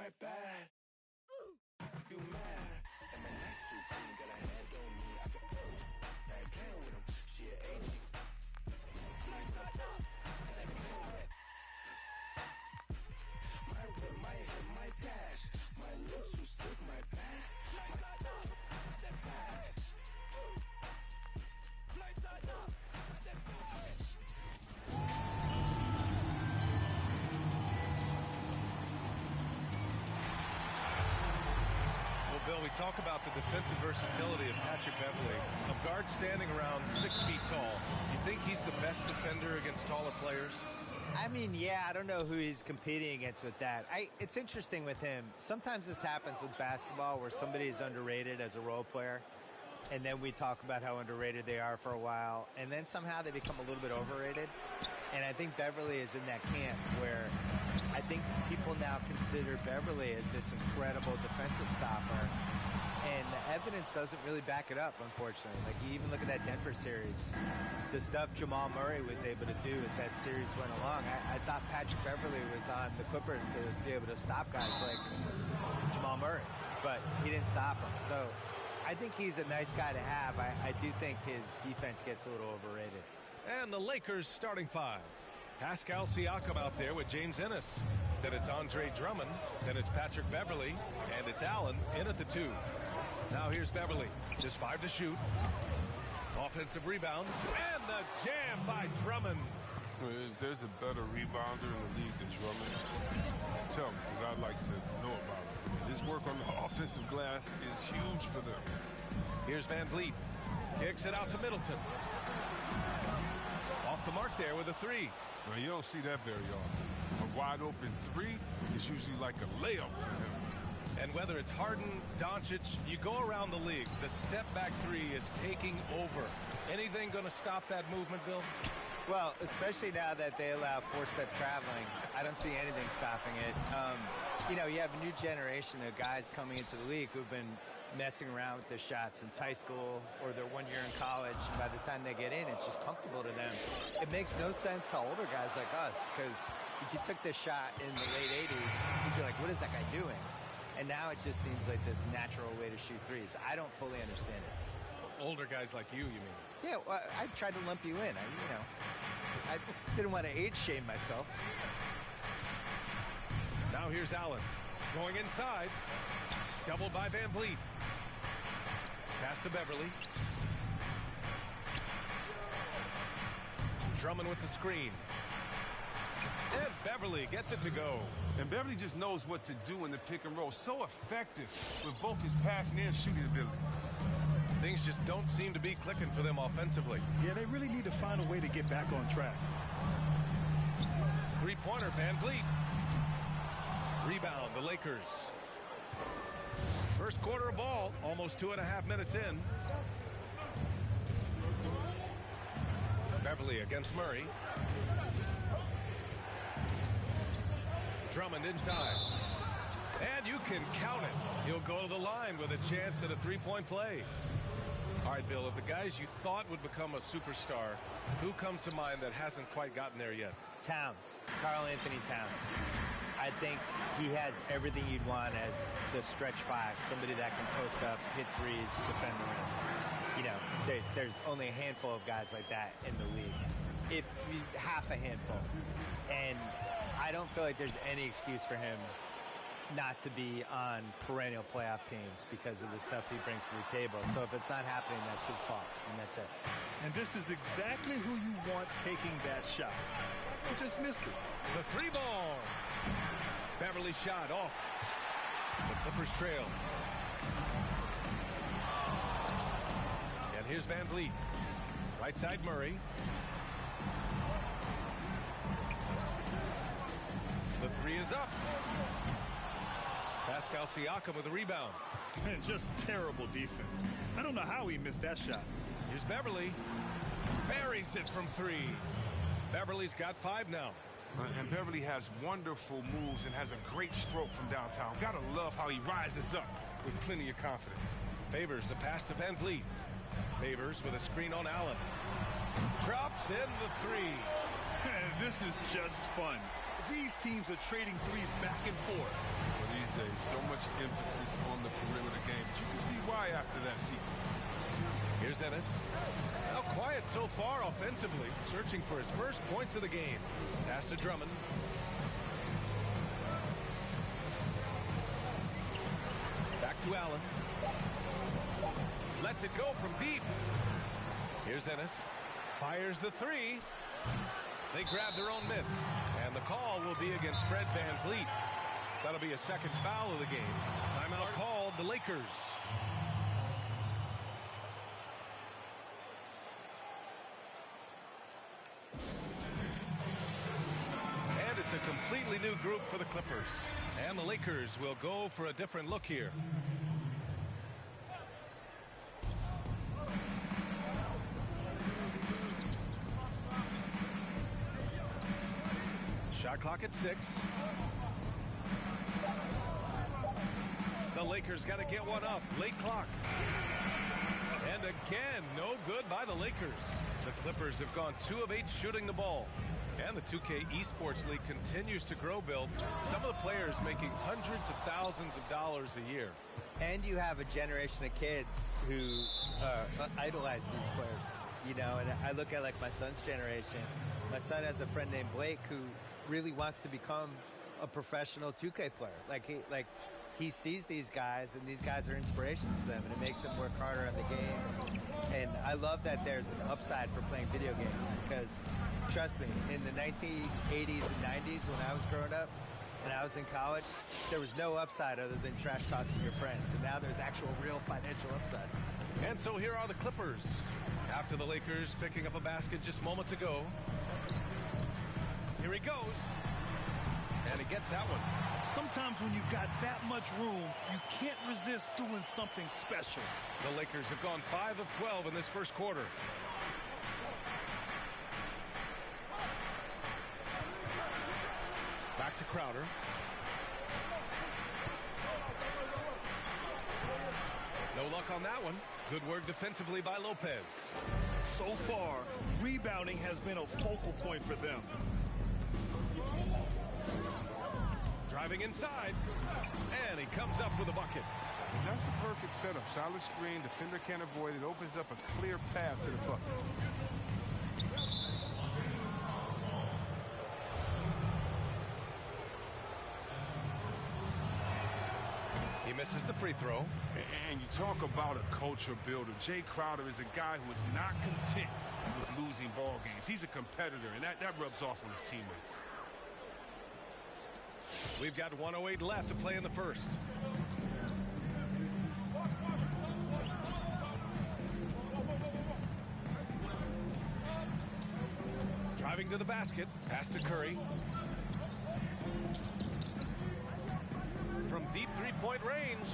my bad. You mad? And my neck too clean, got a hand on me. I ain't playing with him. She an AG. And I playing with him. My whip, my hit, my dash. My lips too sick, my bad. My fast. Bill, we talk about the defensive versatility of Patrick Beverley, a guard standing around 6 feet tall. You think he's the best defender against taller players? I mean, yeah, I don't know who he's competing against with that. It's interesting with him. Sometimes this happens with basketball where somebody is underrated as a role player, and then we talk about how underrated they are for a while, and then somehow they become a little bit overrated. And I think Beverley is in that camp where I think people now consider Beverley as this incredible defensive stopper, and the evidence doesn't really back it up, unfortunately. Like, you even look at that Denver series, the stuff Jamal Murray was able to do as that series went along. I thought Patrick Beverley was on the Clippers to be able to stop guys like Jamal Murray, but he didn't stop him. So I think he's a nice guy to have. I do think his defense gets a little overrated. And the Lakers starting five. Pascal Siakam out there with James Ennis. Then it's Andre Drummond. Then it's Patrick Beverley. And it's Allen in at the 2. Now here's Beverley. Just 5 to shoot. Offensive rebound. And the jam by Drummond. If there's a better rebounder in the league than Drummond, tell me, because I'd like to know about it. His work on the offensive glass is huge for them. Here's Van Vliet. Kicks it out to Middleton. Off the mark there with a 3. Now, you don't see that very often. A wide open 3 is usually like a layup for him. And whether it's Harden, Doncic, you go around the league, the step-back 3 is taking over. Anything going to stop that movement, Bill? Well, especially now that they allow 4-step traveling, I don't see anything stopping it. You know, you have a new generation of guys coming into the league who've been messing around with their shots since high school or their 1 year in college. And by the time they get in, it's just comfortable to them. It makes no sense to older guys like us, because if you took this shot in the late 80s, you'd be like, what is that guy doing? And now it just seems like this natural way to shoot threes. I don't fully understand it. Older guys like you mean? Yeah, well, I tried to lump you in. I didn't want to age shame myself. Now here's Allen. Going inside. Doubled by Van Vliet. Pass to Beverley. Drummond with the screen. And Beverley gets it to go. And Beverley just knows what to do in the pick and roll. So effective with both his passing and shooting ability. Things just don't seem to be clicking for them offensively. Yeah, they really need to find a way to get back on track. Three-pointer, Van Vliet. Rebound, the Lakers. First quarter of ball, almost 2.5 minutes in. Beverley against Murray. Drummond inside. And you can count it. He'll go to the line with a chance at a three-point play. All right, Bill, of the guys you thought would become a superstar, who comes to mind that hasn't quite gotten there yet? Towns. Karl Anthony Towns. I think he has everything you'd want as the stretch 5, somebody that can post up, hit threes, defend the rim. You know, there's only a handful of guys like that in the league. If half a handful. And I don't feel like there's any excuse for him not to be on perennial playoff teams because of the stuff he brings to the table. So if it's not happening, that's his fault, and that's it. And this is exactly who you want taking that shot. He just missed it. The 3-ball. Beverley shot off. The Clippers trail. And here's Van Vliet. Right side Murray. The 3 is up. Pascal Siakam with a rebound. And just terrible defense. I don't know how he missed that shot. Here's Beverley. Buries it from 3. Beverley's got 5 now. And Beverley has wonderful moves and has a great stroke from downtown. Gotta love how he rises up with plenty of confidence. Favors the pass to Van Vliet. Favors with a screen on Allen. Drops in the 3. This is just fun. These teams are trading threes back and forth. Well, these So much emphasis on the perimeter game. But you can see why after that sequence. Here's Ennis. Now quiet so far offensively, searching for his first points of the game. Pass to Drummond. Back to Allen. Lets it go from deep. Here's Ennis. Fires the three. They grab their own miss. And the call will be against Fred VanVleet. That'll be a second foul of the game. Timeout called, the Lakers. And it's a completely new group for the Clippers. And the Lakers will go for a different look here. Shot clock at 6. The Lakers got to get one up. Late clock. And again, no good by the Lakers. The Clippers have gone 2 of 8 shooting the ball. And the 2K Esports League continues to grow, Bill. Some of the players making hundreds of thousands of dollars a year. And you have a generation of kids who idolize these players. You know, and I look at like my son's generation. My son has a friend named Blake who really wants to become a professional 2K player. He sees these guys, and these guys are inspirations to them, and it makes them work harder on the game. And I love that there's an upside for playing video games because, trust me, in the 1980s and 90s when I was growing up and I was in college, there was no upside other than trash talking your friends. And now there's actual real financial upside. And so here are the Clippers. After the Lakers picking up a basket just moments ago. Here he goes. And he gets that one. Sometimes when you've got that much room, you can't resist doing something special. The Lakers have gone 5 of 12 in this first quarter. Back to Crowder. No luck on that one. Good work defensively by Lopez. So far, rebounding has been a focal point for them. Driving inside, and he comes up with a bucket. And that's a perfect setup. Solid screen, defender can't avoid it. Opens up a clear path to the bucket. He misses the free throw. And you talk about a culture builder. Jay Crowder is a guy who is not content with losing ball games. He's a competitor, and that rubs off on his teammates. We've got 1:08 left to play in the first. Driving to the basket. Pass to Curry. From deep three-point range.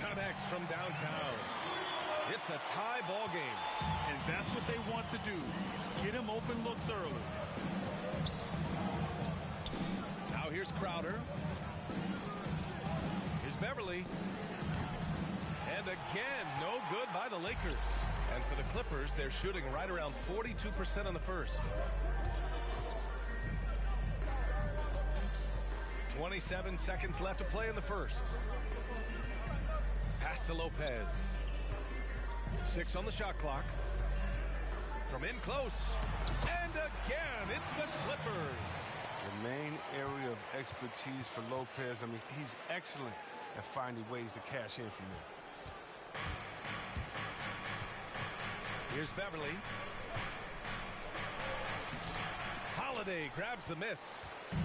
Connects from downtown. It's a tie ball game. And that's what they want to do. Get him open looks early. Now here's Crowder. Here's Beverly. And again, no good by the Lakers. And for the Clippers, they're shooting right around 42% on the first. 27 seconds left to play in the first. Pass to Lopez. 6 on the shot clock. From in close. And again, it's the Clippers. The main area of expertise for Lopez, I mean, he's excellent at finding ways to cash in from there. Here's Beverly. Holiday grabs the miss. And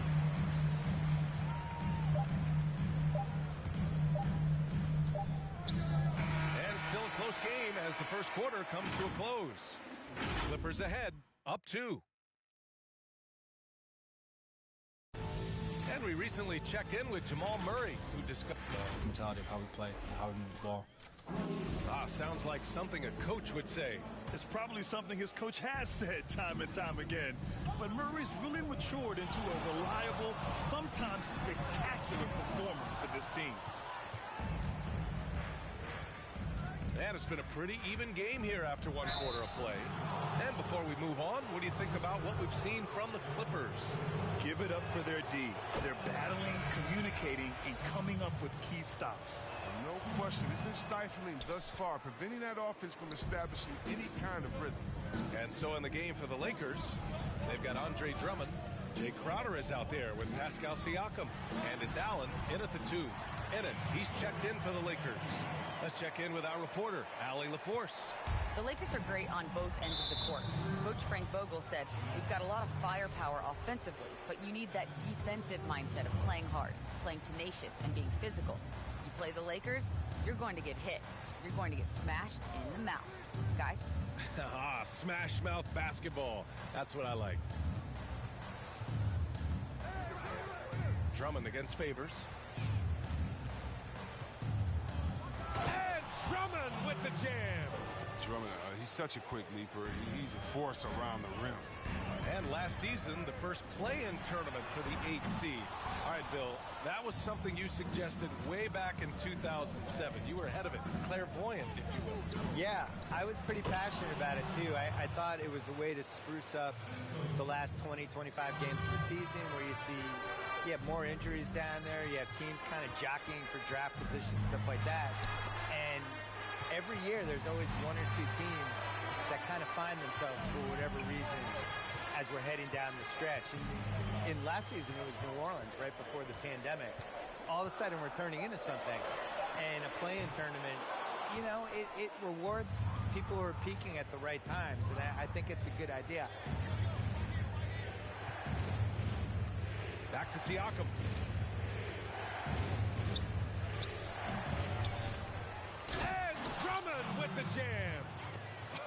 still a close game as the first quarter comes to a close. Clippers ahead, up 2. And we recently checked in with Jamal Murray, who discussed the mentality of how we play, how we move the ball. Sounds like something a coach would say. It's probably something his coach has said time and time again. But Murray's really matured into a reliable, sometimes spectacular performer for this team. Man, it's been a pretty even game here after one quarter of play. And before we move on, what do you think about what we've seen from the Clippers? Give it up for their D. They're battling, communicating, and coming up with key stops. No question. It's been stifling thus far, preventing that offense from establishing any kind of rhythm. And so in the game for the Lakers, they've got Andre Drummond. Jay Crowder is out there with Pascal Siakam. And it's Allen in at the 2. Ennis, he's checked in for the Lakers. Let's check in with our reporter, Allie LaForce. The Lakers are great on both ends of the court. Coach Frank Vogel said, we've got a lot of firepower offensively, but you need that defensive mindset of playing hard, playing tenacious, and being physical. You play the Lakers, you're going to get hit. You're going to get smashed in the mouth. Guys? Smash mouth basketball. That's what I like. Drummond against Favors. And Drummond with the jam. Drummond, he's such a quick leaper. He's a force around the rim. And last season, the first play-in tournament for the 8th seed. All right, Bill, that was something you suggested way back in 2007. You were ahead of it, clairvoyant, if you will. Yeah, I was pretty passionate about it, too. I thought it was a way to spruce up the last 20, 25 games of the season where you see you have more injuries down there. You have teams kind of jockeying for draft positions, stuff like that. And every year there's always one or two teams that kind of find themselves for whatever reason as we're heading down the stretch. And in last season, it was New Orleans right before the pandemic. All of a sudden, we're turning into something. And a play-in tournament, you know, it rewards people who are peaking at the right times. And I think it's a good idea. Back to Siakam. And Drummond with the jam.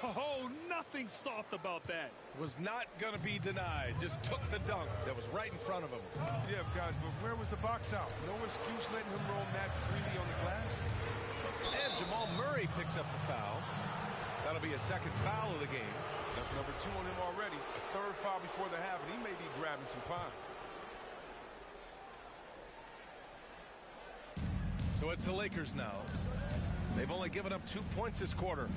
Oh, nothing soft about that. Was not going to be denied. Just took the dunk that was right in front of him. Yeah, guys, but where was the box out? No excuse letting him roam that freely on the glass. And Jamal Murray picks up the foul. That'll be a second foul of the game. That's number 2 on him already. A third foul before the half, and he may be grabbing some pine. So it's the Lakers now. They've only given up 2 points this quarter.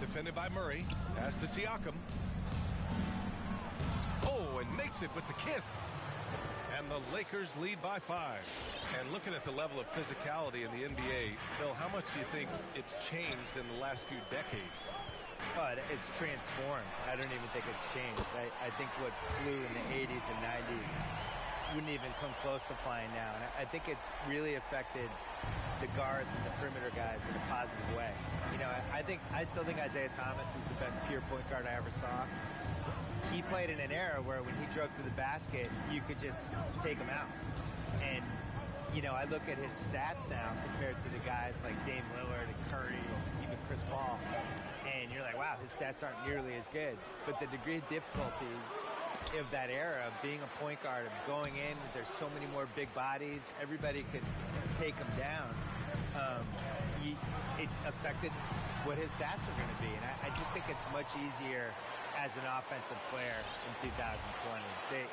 Defended by Murray. Pass to Siakam. Oh, and makes it with the kiss. And the Lakers lead by 5. And looking at the level of physicality in the NBA, Bill, how much do you think it's changed in the last few decades? But it's transformed. I don't even think it's changed. I think what flew in the 80s and 90s wouldn't even come close to flying now. And I think it's really affected the guards and the perimeter guys in a positive way. You know, I still think Isaiah Thomas is the best pure point guard I ever saw. He played in an era where when he drove to the basket, you could just take him out. And, you know, I look at his stats now compared to the guys like Dame Lillard and Curry, even Chris Paul, and you're like, wow, his stats aren't nearly as good. But the degree of difficulty of that era of being a point guard, of going in, there's so many more big bodies, everybody could take him down. It affected what his stats are going to be. And I just think it's much easier as an offensive player in 2020.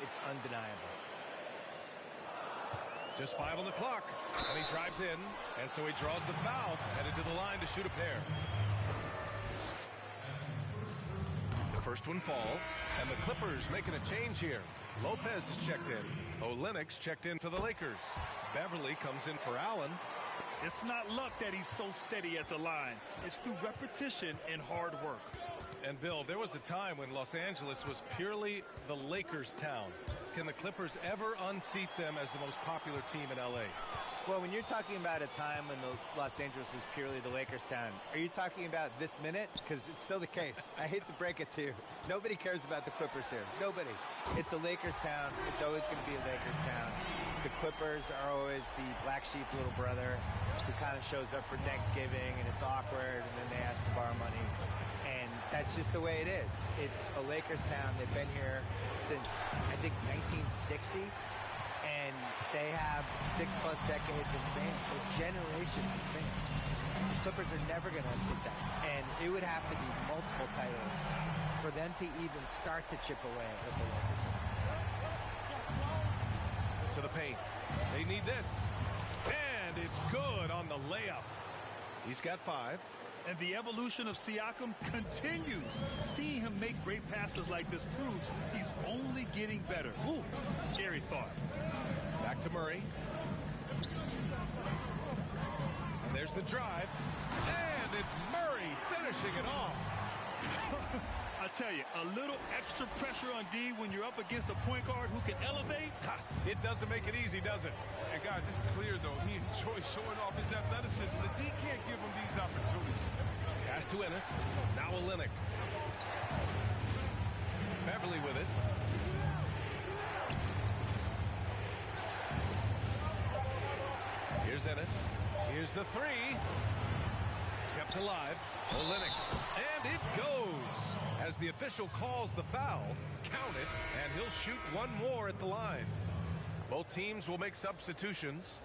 It's undeniable. Just 5 on the clock, and he drives in, and so he draws the foul, headed to the line to shoot a pair. The first one falls, and the Clippers making a change here. Lopez is checked in. Olynyk checked in for the Lakers. Beverly comes in for Allen. It's not luck that he's so steady at the line. It's through repetition and hard work. And Bill, there was a time when Los Angeles was purely the Lakers town. Can the Clippers ever unseat them as the most popular team in LA? Well, when you're talking about a time when the Los Angeles was purely the Lakers town, are you talking about this minute? Because it's still the case. I hate to break it to you. Nobody cares about the Clippers here. Nobody. It's a Lakers town. It's always going to be a Lakers town. The Clippers are always the black sheep little brother who kind of shows up for Thanksgiving, and it's awkward, and then they ask to borrow money. And that's just the way it is. It's a Lakers town. They've been here since, I think, 1960. And they have 6+ decades of fans, so generations of fans. The Clippers are never going to unseat that. And it would have to be multiple titles for them to even start to chip away at the Lakers. To the paint. They need this. And And it's good on the layup. He's got 5. And the evolution of Siakam continues. Seeing him make great passes like this proves he's only getting better. Ooh, scary thought. Back to Murray. And there's the drive. And it's Murray finishing it off. I tell you, a little extra pressure on D when you're up against a point guard who can elevate. It doesn't make it easy, does it? And guys, it's clear though, he enjoys showing off his athleticism. The D can't give him these opportunities. Pass to Ennis. Now Olynyk. Beverly with it. Here's Ennis. Here's the 3. Kept alive. Olynyk. And it goes. As the official calls the foul, count it, and he'll shoot one more at the line. Both teams will make substitutions.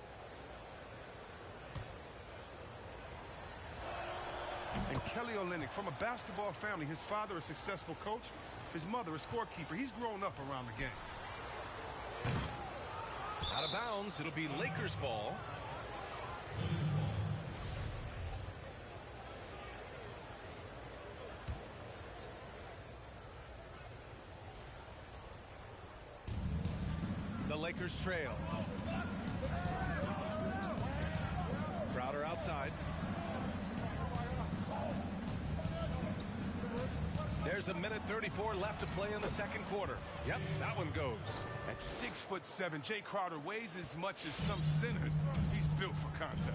And Kelly Olynyk, from a basketball family, his father a successful coach, his mother a scorekeeper. He's grown up around the game. Out of bounds, it'll be Lakers ball. The Lakers trail. Crowder outside. There's a minute 34 left to play in the second quarter. Yep, that one goes. At 6'7", Jay Crowder weighs as much as some centers. He's built for contact.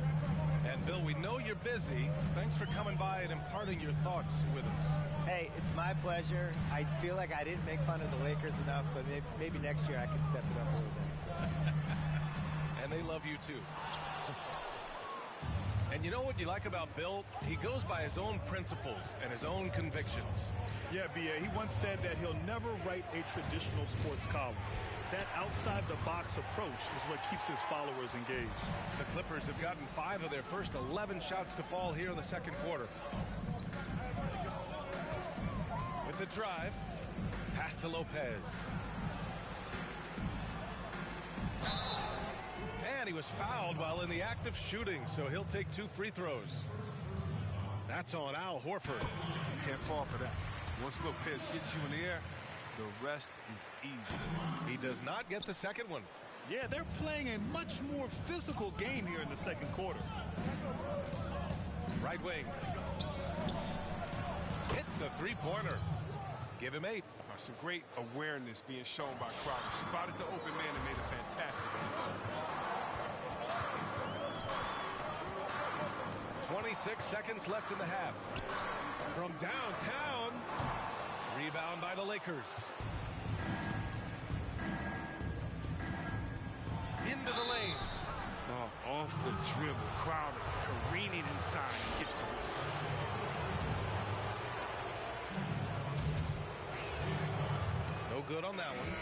And Bill, we know you're busy. Thanks for coming by and imparting your thoughts with us. Hey, it's my pleasure. I feel like I didn't make fun of the Lakers enough, but maybe next year I can step it up a little bit. And they love you too. And you know what you like about Bill? He goes by his own principles and his own convictions. Yeah, B.A., he once said that he'll never write a traditional sports column. That outside-the-box approach is what keeps his followers engaged. The Clippers have gotten 5 of their first 11 shots to fall here in the second quarter. With the drive, pass to Lopez. And he was fouled while in the act of shooting, so he'll take 2 free throws. That's on Al Horford. You can't fall for that. Once Lopez gets you in the air, the rest is easy. He does not get the second one. Yeah, they're playing a much more physical game here in the second quarter. Right wing. Hits a 3-pointer. Give him 8. Some great awareness being shown by Crowder. Spotted the open man and made a fantastic play. 26 seconds left in the half. From downtown. Rebound by the Lakers. Into the lane. Oh, off the dribble. Crowder careening inside and gets the whistle. No good on that one.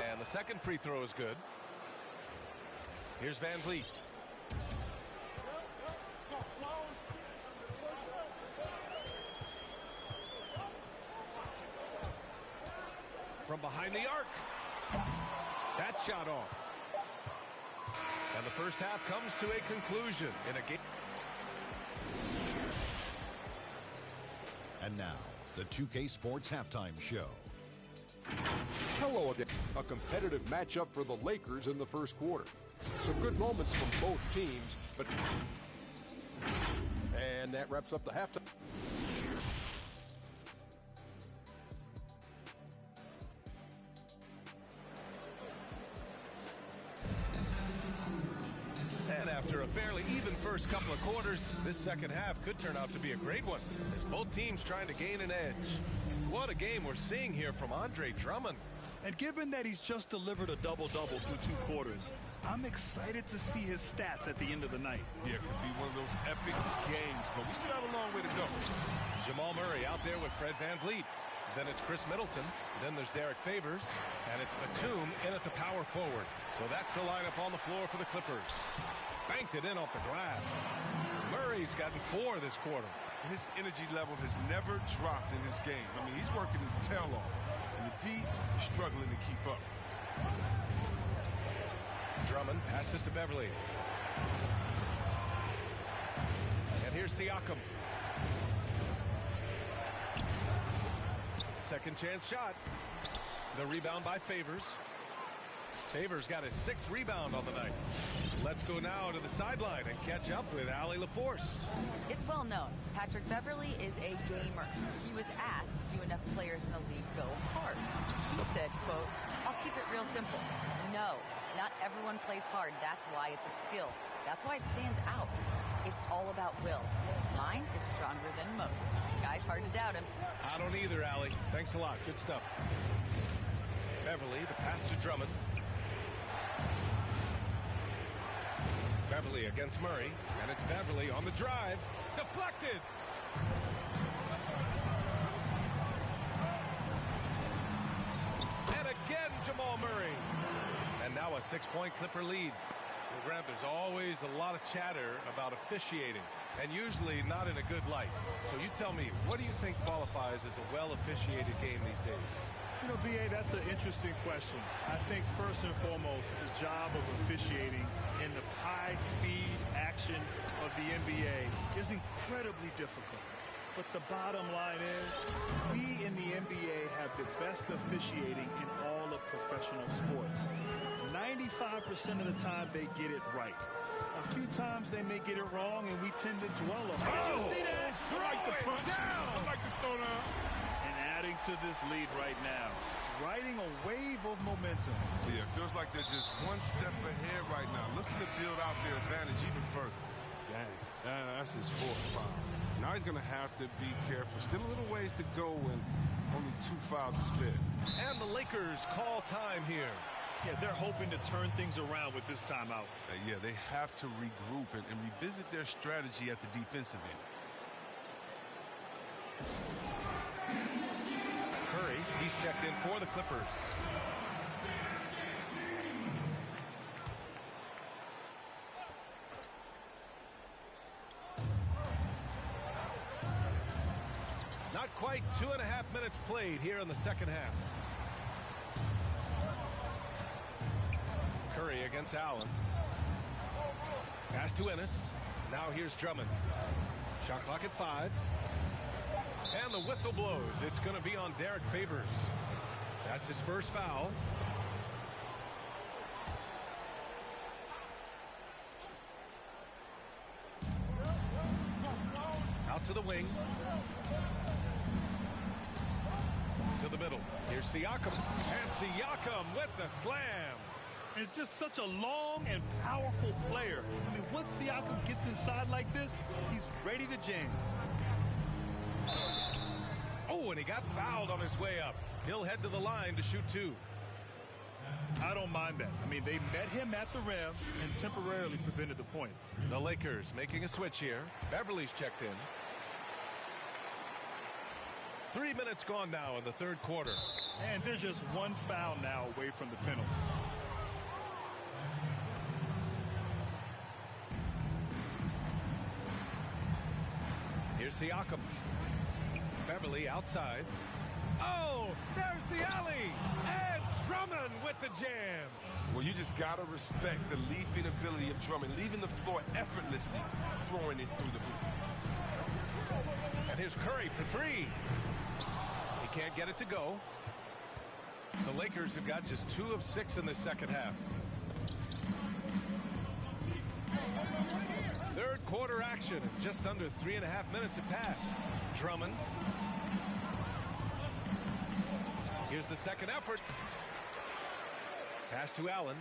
And the second free throw is good. Here's Van Vliet. From behind the arc. That shot off. And the first half comes to a conclusion in a game. And now, the 2K Sports Halftime Show. Hello again. A competitive matchup for the Lakers in the first quarter. Some good moments from both teams, but... And that wraps up the halftime. And after a fairly even first couple of quarters, this second half could turn out to be a great one, as both teams trying to gain an edge. What a game we're seeing here from Andre Drummond. And given that he's just delivered a double-double through 2 quarters, I'm excited to see his stats at the end of the night. Yeah, it could be one of those epic games, but we still have a long way to go. Jamal Murray out there with Fred VanVleet. Then it's Chris Middleton. Then there's Derek Favors. And it's Batum in at the power forward. So that's the lineup on the floor for the Clippers. Banked it in off the glass. Murray's gotten 4 this quarter. His energy level has never dropped in this game. I mean, he's working his tail off. And the D is struggling to keep up. Drummond passes to Beverly. And here's Siakam. Second chance shot. The rebound by Favors. Favors got his 6th rebound on the night. Let's go now to the sideline and catch up with Allie LaForce. It's well known. Patrick Beverly is a gamer. He was asked, do enough players in the league go hard? He said, quote, I'll keep it real simple. No, not everyone plays hard. That's why it's a skill. That's why it stands out. It's all about will. Mine is stronger than most. Guy's hard to doubt him. I don't either, Allie. Thanks a lot. Good stuff. Beverly, the pass to Drummond. Beverly against Murray, and it's Beverly on the drive. Deflected! And again, Jamal Murray. And now a 6-point Clipper lead. Well, Grant, there's always a lot of chatter about officiating, and usually not in a good light. So you tell me, what do you think qualifies as a well-officiated game these days? You know, B.A., that's an interesting question. I think first and foremost, the job of officiating in the high-speed action of the NBA is incredibly difficult. But the bottom line is, we in the NBA have the best officiating in all of professional sports. 95% of the time, they get it right. A few times they may get it wrong, and we tend to dwell on it. Oh, see that? I like the punch. I like the throw down. Adding to this lead right now, riding a wave of momentum. Yeah, it feels like they're just one step ahead right now, looking to build out their advantage even further. Dang, that's his 4th foul. Now he's going to have to be careful. Still a little ways to go and only 2 fouls to spare. And the Lakers call time here. Yeah, they're hoping to turn things around with this timeout. Yeah, they have to regroup and revisit their strategy at the defensive end. Curry, he's checked in for the Clippers. Not quite 2.5 minutes played here in the second half. Curry against Allen. Pass to Ennis. Now here's Drummond. Shot clock at 5. And the whistle blows. It's going to be on Derek Favors. That's his first foul. Out to the wing. To the middle. Here's Siakam. And Siakam with the slam. It's just such a long and powerful player. I mean, once Siakam gets inside like this, he's ready to jam. Oh, and he got fouled on his way up. He'll head to the line to shoot 2. I don't mind that. I mean, they met him at the rim and temporarily prevented the points. The Lakers making a switch here. Beverly's checked in. 3 minutes gone now in the third quarter. And there's just one foul now away from the penalty. Here's Siakam. Beverly outside. Oh, there's the alley. And Drummond with the jam. Well, you just got to respect the leaping ability of Drummond, leaving the floor effortlessly, throwing it through the hoop. And here's Curry for 3. He can't get it to go. The Lakers have got just 2 of 6 in the second half. Third quarter action. Just under 3.5 minutes have passed. Drummond. Here's the second effort. Pass to Allen.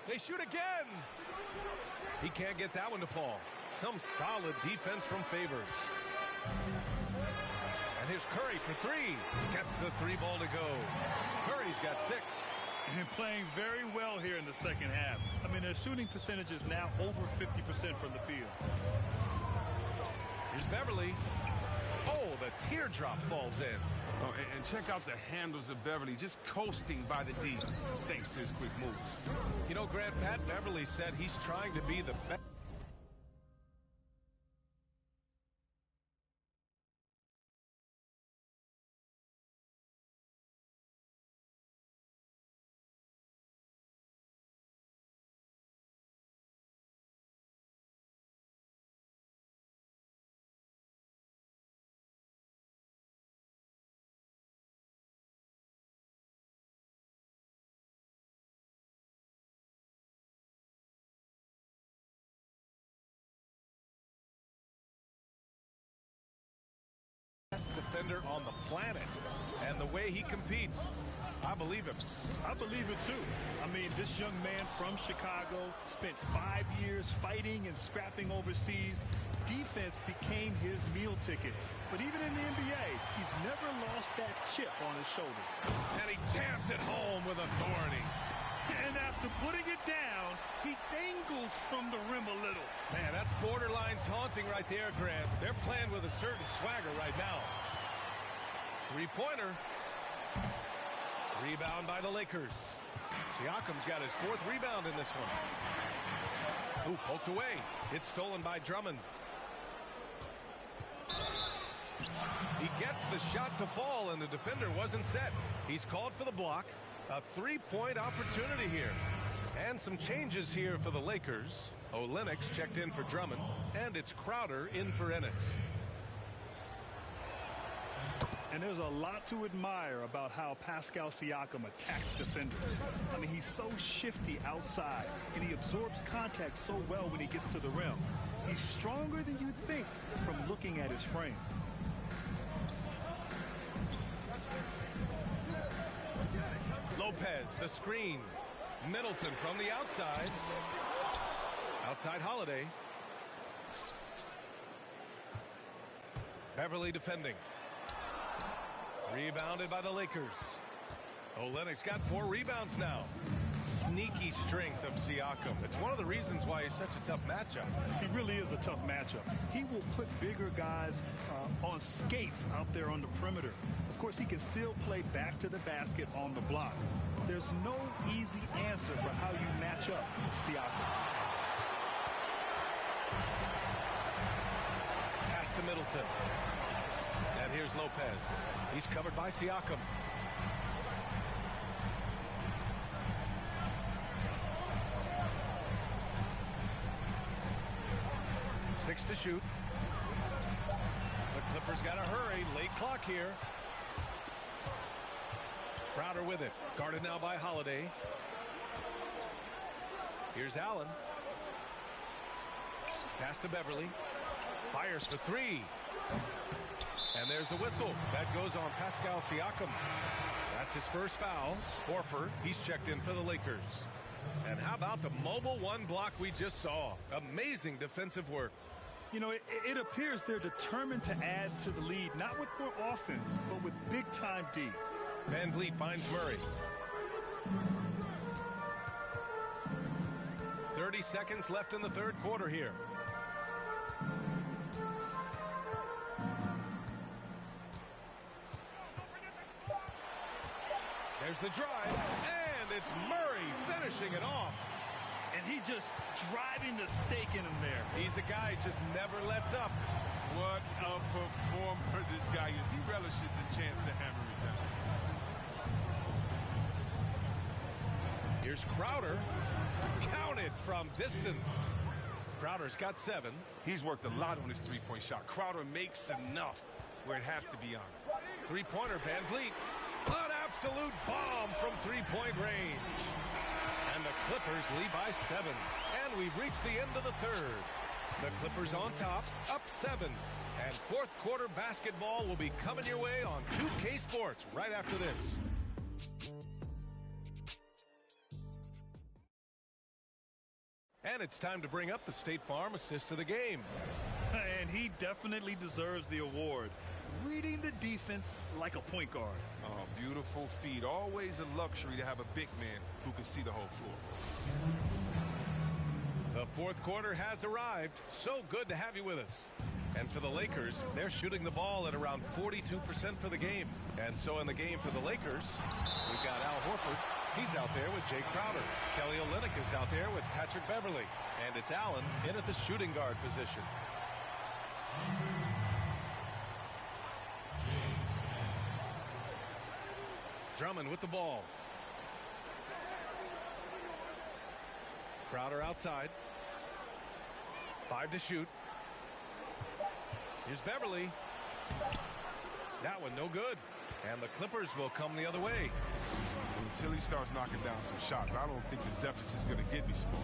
They shoot again. He can't get that one to fall. Some solid defense from Favors. And here's Curry for 3. Gets the 3-ball to go. Curry's got 6. And playing very well here in the second half. I mean, their shooting percentage is now over 50% from the field. Here's Beverly. Oh, the teardrop falls in. Oh, and check out the handles of Beverly just coasting by the D thanks to his quick moves. You know, Grant, Pat Beverly said he's trying to be the best. defender on the planet. And the way he competes, I believe him. I believe it too. I mean, this young man from Chicago spent 5 years fighting and scrapping overseas. Defense became his meal ticket. But even in the NBA, he's never lost that chip on his shoulder. And he jams it home with authority. And after putting it down, he dangles from the rim a little. Man, that's borderline taunting right there, Grant. They're playing with a certain swagger right now. Three-pointer. Rebound by the Lakers. Siakam's got his 4th rebound in this one. Ooh, poked away. It's stolen by Drummond. He gets the shot to fall, and the defender wasn't set. He's called for the block. A 3-point opportunity here. And some changes here for the Lakers. Olynyk checked in for Drummond, and it's Crowder in for Ennis. And there's a lot to admire about how Pascal Siakam attacks defenders. I mean, he's so shifty outside, and he absorbs contact so well when he gets to the rim. He's stronger than you'd think from looking at his frame. Lopez, the screen. Middleton from the outside. Outside Holiday. Beverly defending. Rebounded by the Lakers. Olynyk's got 4 rebounds now. Sneaky strength of Siakam. It's one of the reasons why he's such a tough matchup. He really is a tough matchup. He will put bigger guys on skates out there on the perimeter. Of course, he can still play back to the basket on the block. There's no easy answer for how you match up Siakam. Pass to Middleton. And here's Lopez. He's covered by Siakam. Six to shoot. The Clippers got to hurry. Late clock here. Crowder with it. Guarded now by Holiday. Here's Allen. Pass to Beverly. Fires for 3. And there's a whistle. That goes on Pascal Siakam. That's his first foul. Horford, he's checked in for the Lakers. And how about the mobile 1 block we just saw? Amazing defensive work. You know, it appears they're determined to add to the lead, not with more offense, but with big-time D. Van Vliet finds Murray. 30 seconds left in the 3rd quarter here. There's the drive, and it's Murray finishing it off. And he just driving the stake in him there. He's a guy who just never lets up. What a performer this guy is. He relishes the chance to hammer it down. Here's Crowder. Counted from distance. Crowder's got 7. He's worked a lot on his 3-point shot. Crowder makes enough where it has to be on. 3-pointer, Van Vliet. An absolute bomb from 3-point range. And the Clippers lead by 7. And we've reached the end of the 3rd. The Clippers on top, up 7. And 4th quarter basketball will be coming your way on 2K Sports right after this. And it's time to bring up the State Farm assist of the game. And he definitely deserves the award. Reading the defense like a point guard. Oh, beautiful feed. Always a luxury to have a big man who can see the whole floor. The 4th quarter has arrived. So good to have you with us. And for the Lakers, they're shooting the ball at around 42% for the game. And so in the game for the Lakers, we've got Al Horford. He's out there with Jay Crowder. Kelly Olynyk is out there with Patrick Beverly. And it's Allen in at the shooting guard position. Drummond with the ball. Crowder outside. 5 to shoot. Here's Beverly. That one no good. And the Clippers will come the other way. Until he starts knocking down some shots, I don't think the deficit's going to get any smaller.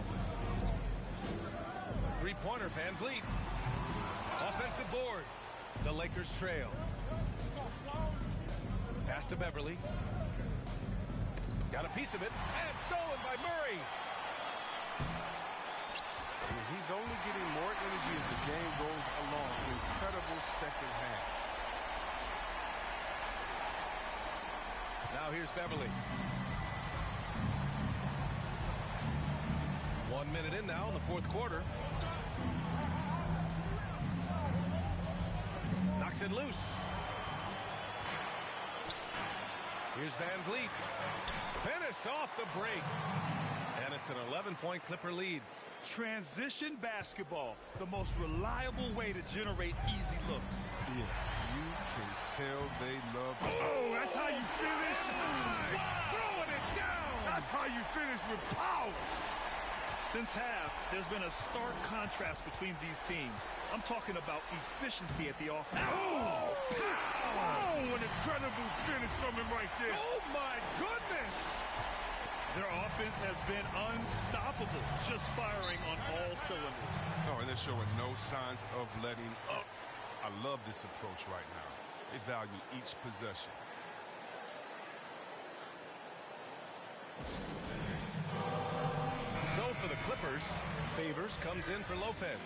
3-pointer, Van Vliet. Offensive board. The Lakers trail. Pass to Beverly. Got a piece of it, and stolen by Murray. He's only getting more energy as the game goes along. An incredible second half. Now here's Beverly. 1 minute in now in the fourth quarter. Knocks it loose. Here's Van Vliet. Finished off the break. And it's an 11-point Clipper lead. Transition basketball, the most reliable way to generate easy looks. Yeah, you can tell they love it. Oh, that's how you finish? Throwing it down. That's how you finish with power. Since half, there's been a stark contrast between these teams. I'm talking about efficiency at the offense. Oh, an incredible finish from him right there. Oh, my goodness. Their offense has been unstoppable, just firing on all cylinders. Oh, and they're showing no signs of letting up. I love this approach right now. They value each possession. So for the Clippers, Favors comes in for Lopez,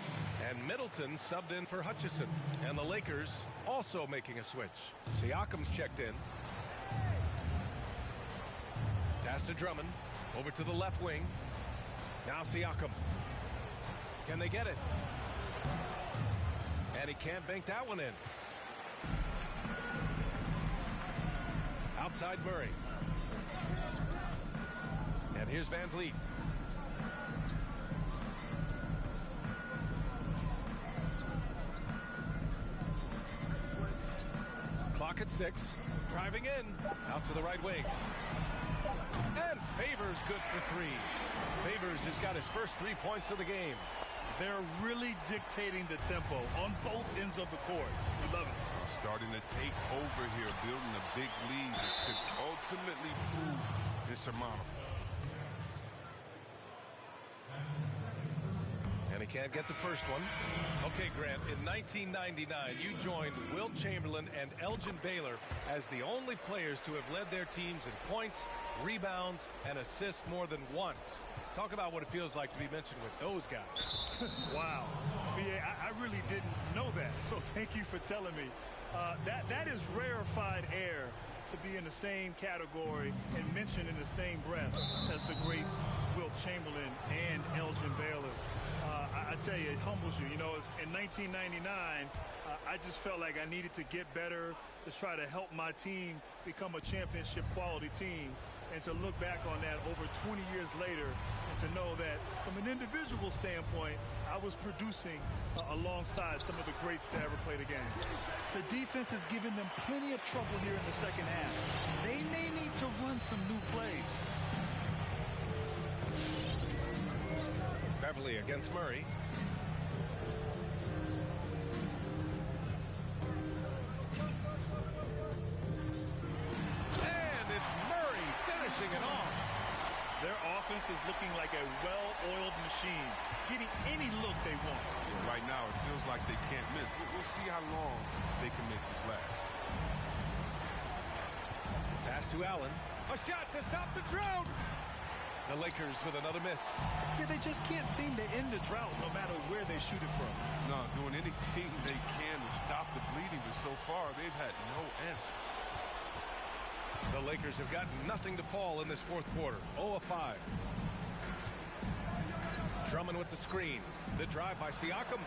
and Middleton subbed in for Hutchison. And the Lakers also making a switch. Siakam's checked in. Pass to Drummond. Over to the left wing. Now Siakam. Can they get it? And he can't bank that one in. Outside Murray. And here's Van Vliet. Clock at 6. Driving in. Out to the right wing. And Favors good for 3. Favors has got his first 3 points of the game. They're really dictating the tempo on both ends of the court. We love it. Starting to take over here, building a big lead that could ultimately prove insurmountable. And he can't get the first one. Okay, Grant, in 1999, you joined Wilt Chamberlain and Elgin Baylor as the only players to have led their teams in points, rebounds, and assists more than once. Talk about what it feels like to be mentioned with those guys. Wow. B.A., I really didn't know that, so thank you for telling me. That is rarefied air to be in the same category and mentioned in the same breath as the great Wilt Chamberlain and Elgin Baylor. I tell you, it humbles you. You know, in 1999, I just felt like I needed to get better to try to help my team become a championship quality team, and to look back on that over 20 years later and to know that from an individual standpoint, I was producing alongside some of the greats that ever played a game. The defense has given them plenty of trouble here in the second half. They may need to run some new plays. Beverly against Murray. And it's Murray finishing it off. Their offense is looking like a well-oiled machine, getting any look they want. Right now, it feels like they can't miss. We'll see how long they can make this last. Pass to Allen. A shot to stop the drought. The Lakers with another miss. Yeah, they just can't seem to end the drought no matter where they shoot it from. No, doing anything they can to stop the bleeding, but so far they've had no answers. The Lakers have gotten nothing to fall in this fourth quarter. 0 of 5. Drummond with the screen. The drive by Siakam.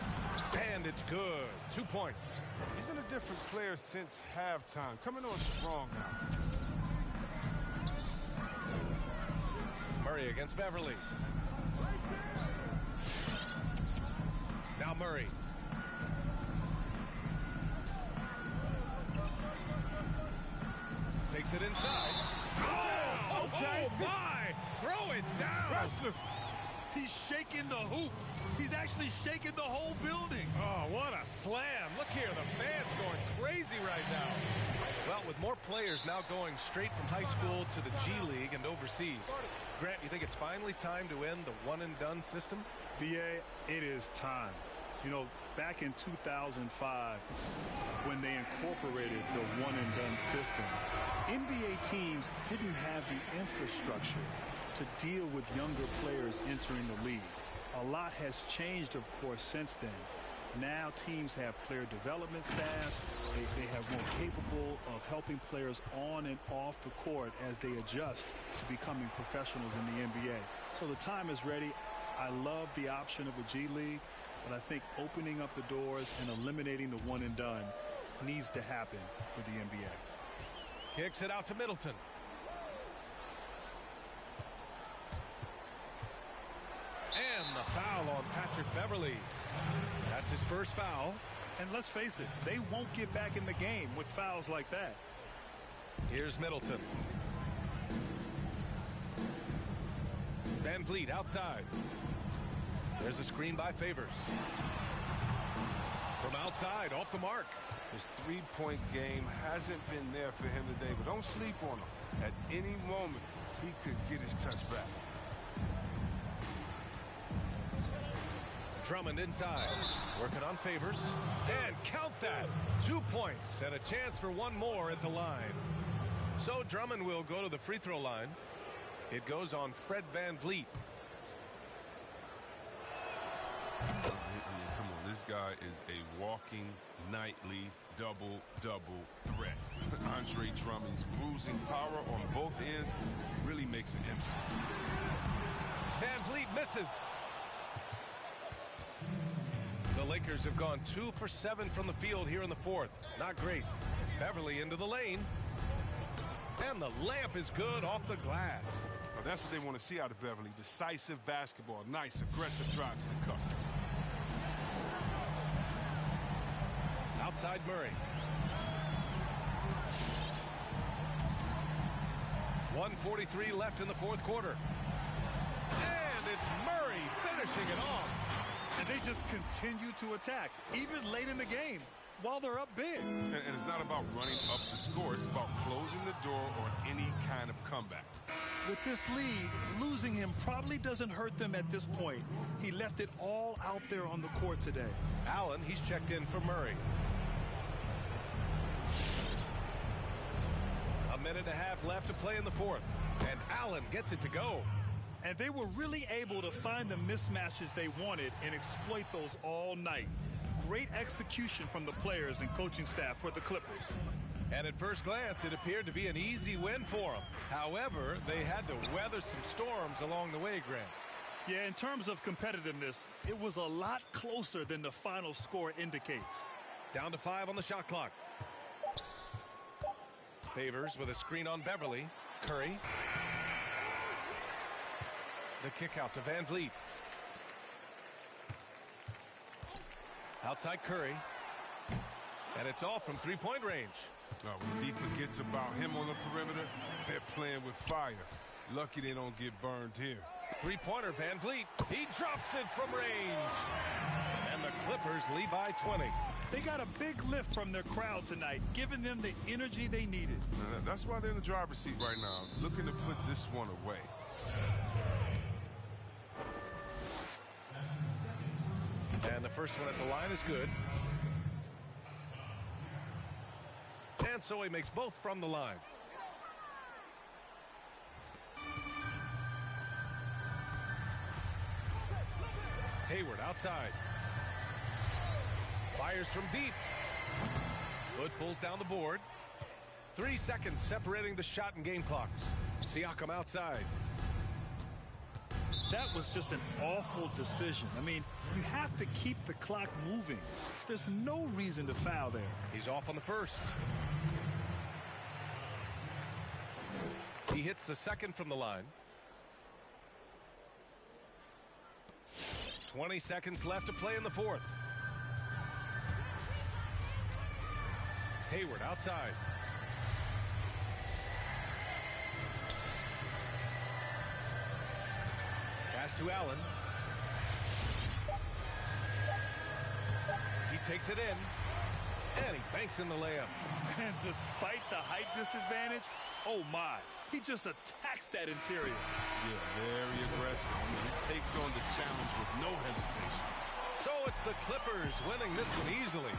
And it's good. 2 points. He's been a different player since halftime. Coming on strong now. Murray against Beverly. Now Murray. Takes it inside. Oh, okay. Oh my! Throw it down. Impressive. He's shaking the hoop. He's actually shaking the whole building. Oh, what a slam. Look here, the fans going crazy right now. Well, with more players now going straight from high school to the G League and overseas, Grant, you think it's finally time to end the one-and-done system? B.A., it is time. You know, back in 2005, when they incorporated the one-and-done system, NBA teams didn't have the infrastructure to deal with younger players entering the league. A lot has changed, of course, since then. Now teams have player development staffs. They have more capable of helping players on and off the court as they adjust to becoming professionals in the NBA. So the time is ready. I love the option of the G League, but I think opening up the doors and eliminating the one and done needs to happen for the NBA. Kicks it out to Middleton. And the foul on Patrick Beverley. That's his first foul. And let's face it, they won't get back in the game with fouls like that. Here's Middleton. Van Vliet outside. There's a screen by Favors. From outside, off the mark. His three-point game hasn't been there for him today, but don't sleep on him. At any moment, he could get his touch back. Drummond inside, working on Favors, and count that. 2 points and a chance for one more at the line. So Drummond will go to the free throw line. It goes on Fred Van Vliet. I mean, come on, this guy is a walking nightly double-double threat. Andre Drummond's bruising power on both ends really makes an impact. Van Vliet misses. The Lakers have gone 2 for 7 from the field here in the fourth. Not great. Beverley into the lane. And the layup is good off the glass. Well, that's what they want to see out of Beverley. Decisive basketball. Nice, aggressive drive to the cup. Outside Murray. 1:43 left in the fourth quarter. And it's Murray finishing it off. And they just continue to attack, even late in the game, while they're up big. And it's not about running up the score. It's about closing the door on any kind of comeback. With this lead, losing him probably doesn't hurt them at this point. He left it all out there on the court today. Allen, he's checked in for Murray. A minute and a half left to play in the fourth. And Allen gets it to go. And they were really able to find the mismatches they wanted and exploit those all night. Great execution from the players and coaching staff for the Clippers. And at first glance, it appeared to be an easy win for them. However, they had to weather some storms along the way, Grant. Yeah, in terms of competitiveness, it was a lot closer than the final score indicates. Down to 5 on the shot clock. Favors with a screen on Beverley. Curry. The kick out to Van Vliet. Outside Curry. And it's off from three-point range. When D forgets about him on the perimeter, they're playing with fire. Lucky they don't get burned here. Three-pointer, Van Vliet. He drops it from range. And the Clippers lead by 20. They got a big lift from their crowd tonight, giving them the energy they needed. That's why they're in the driver's seat right now, looking to put this one away. And the first one at the line is good. And so he makes both from the line. Hayward outside. Fires from deep. Hood pulls down the board. 3 seconds separating the shot and game clocks. Siakam outside. That was just an awful decision. I mean, you have to keep the clock moving. There's no reason to foul there. He's off on the first. He hits the second from the line. 20 seconds left to play in the fourth. Hayward outside. Pass to Allen. He takes it in. And he banks in the layup. And despite the height disadvantage, oh my, he just attacks that interior. Yeah, very aggressive. I mean, he takes on the challenge with no hesitation. So it's the Clippers winning this one easily.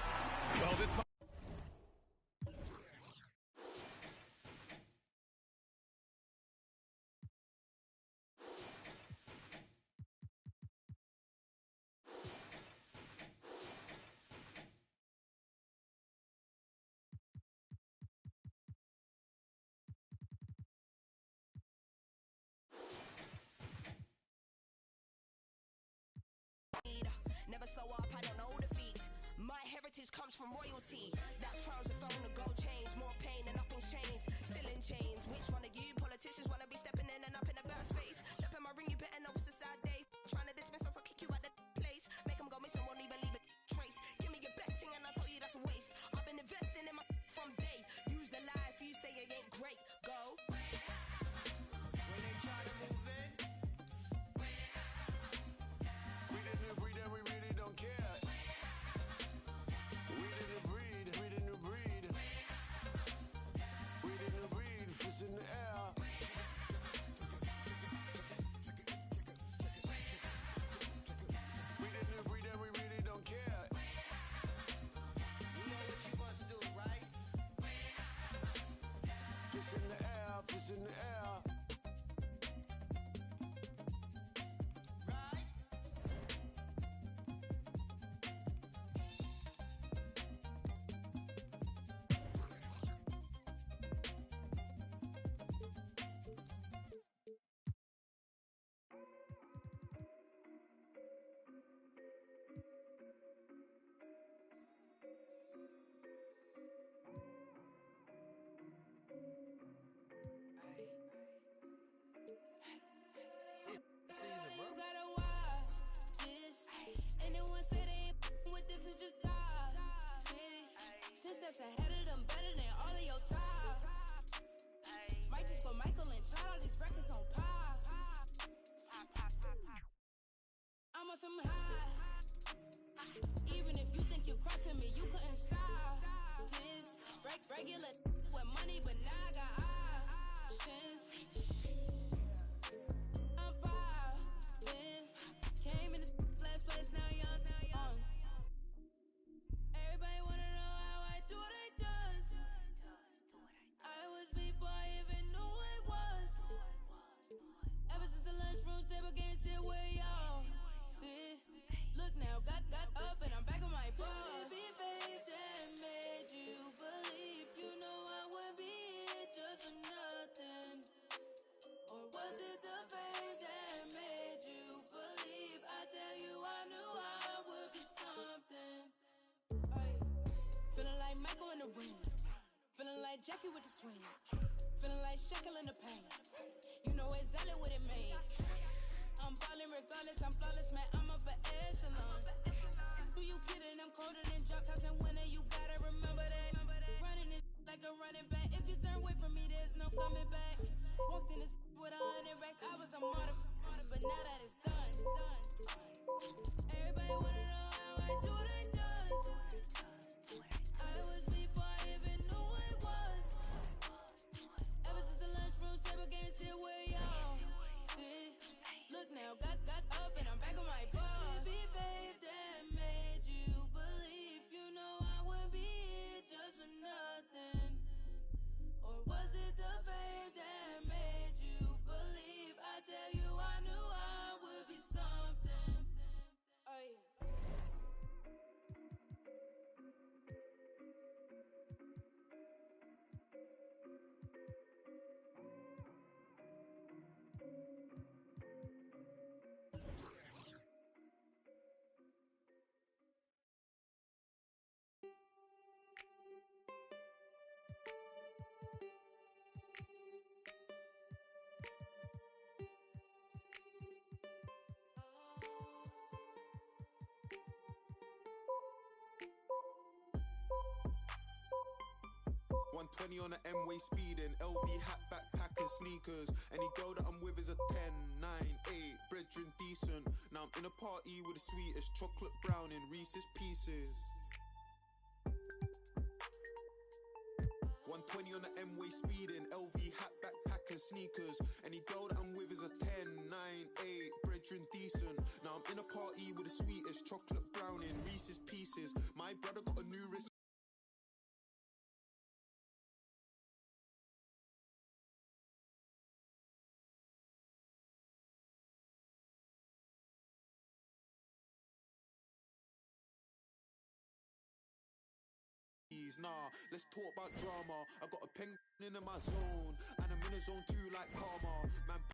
Well, this might never slow up, I don't know defeat. My heritage comes from royalty. That's crowns, a throne, a gold chains. More pain and nothing's changed. Still in chains. Which one of you politicians wanna be stepping in and up in a better space? Step in my ring, you better know it's a sad day. Trying to dismiss us, I'll kick you out the place. Make them go missing, won't even leave a trace. Give me your best thing and I'll tell you that's a waste. I've been investing in my from day. Use the life, you say it ain't great. Go. When they try to move in, we didn't breed and we really don't care. We didn't breed, we didn't breed. We didn't breed, fish in the air. We didn't breed and we really don't care. You know what you must do, right? Fish in the air, fish in the air. Right? You gotta watch this. Anyone say they ain't with this is just top. City, 10 steps ahead of them, better than all of your top. Might just go Michael and chart all these records on pop. I'm on some high. Even if you think you're crossing me, you couldn't stop this. Regular with money, but now I got options. I'm poppin'. Came in this last place, now young. Everybody wanna know how I do what I does. I was before I even knew I was. Ever since the lunchroom table can't sit where y'all sit. Look now, got up and I'm back on my butt. Could it be faith that made you believe? You know I wouldn't be here just for nothing. Or was it the fame that made you believe? I tell you I knew I would be something. Ay. Feeling like Michael in the ring. Feeling like Jackie with the swing. Feeling like Shackle in the pain. You know exactly what it made. I'm ballin' regardless, I'm flawless, man, I'm up an echelon. Do you kidding? I'm colder than drop tops and winter, you gotta remember that. Running this like a running back. If you turn away from me, there's no coming back. Walked in this with 100 racks, I was a martyr, but now that it's done. Everybody wanna know how I do what I does. I was before I even knew I was. Ever since the lunchroom table can't sit where y'all sit. Look now, got up and I'm back on my butt. Could it be faith that made you believe? You know I wouldn't be here just for nothing. Or was it the fame that made you believe? I tell you I knew I would be something. Ay. One 120 on the M-way speeding, LV hat, backpack and sneakers. Any girl that I'm with is a 10, 9, 8, brethren decent. Now I'm in a party with the sweetest chocolate brown in Reese's Pieces. 120 on the M-way speeding, LV hat, backpack and sneakers. Any girl that I'm with is a 10, 9, 8, brethren brethren decent. Now I'm in a party with the sweetest chocolate brownie, Reese's Pieces. My brother got a new wrist. Nah, let's talk about drama. I got a penguin in my zone, and I'm in a zone too like karma. Man,